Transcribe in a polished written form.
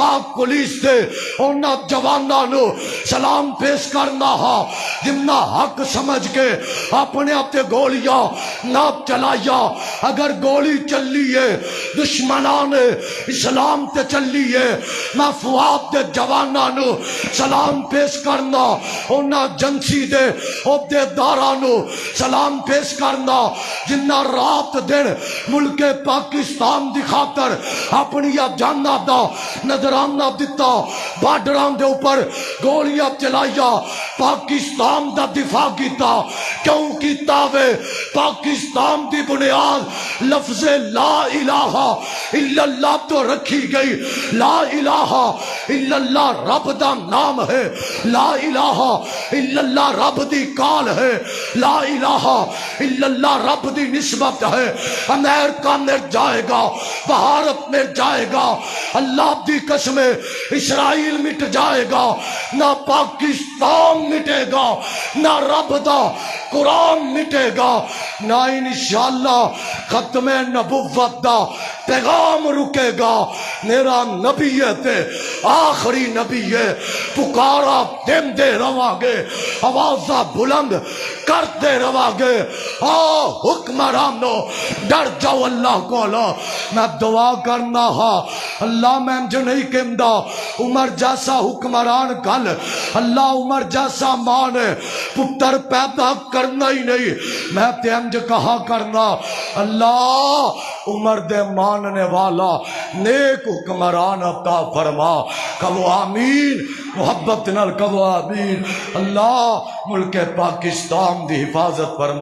پاک پولیس دے انہاں جواناں نو سلام پیش کرنا ہا جنہ حق سمجھ کے اپنے آپ تے گولیاں نہ چلایا. اگر گولی چلی ہے دشمنان اسلام تے چلی ہے میں فواد دے جواناں نو سلام پیش کرنا انہاں جنسی دے عہدے داراں نو سلام پیش کرنا جنہ رات دن ملک پاکستان دی خاطر اپنی جاناں دا نذرانہ دتا بارڈراں دے اوپر گولیاں چلایا پاکستان دا دفاع کیتا. کیوں کیتا وے؟ پاکستان دی بنیاد لفظ لا الہ الا اللہ تو رکھی گئی. لا الہ الا اللہ رب دا نام ہے. لا الہ الا اللہ رب دی کال ہے. لا الہ الا اللہ رب دی نسبت ہے. امریکہ مر جائے گا بھارت مر جائے گا اللہ دی قسم اسرائیل مٹ جائے گا نہ پاکستان مٹے گا نہ رب دا قرآن مٹے گا نہ انشاءاللہ ختم نبوت دا پیغام رکے گا. میرا نبی ہے تے آخری نبی ہے. پکارا دن دے رواں گے آوازہ بلند کرتے رواں گے. حکمرانو ڈر جاؤ اللہ کو. میں دعا کرنا ہا اللہ میں جو نہیں کہندا عمر جیسا حکمران گل اللہ عمر جیسا مان پتر پیدا کرنا ہی نہیں. میں تینج کہا کرنا اللہ عمر دے ماننے والا نیک حکمران عطا فرما. کہو آمین محبت نال کہو آمین. اللہ ملک پاکستان دی حفاظت فرما.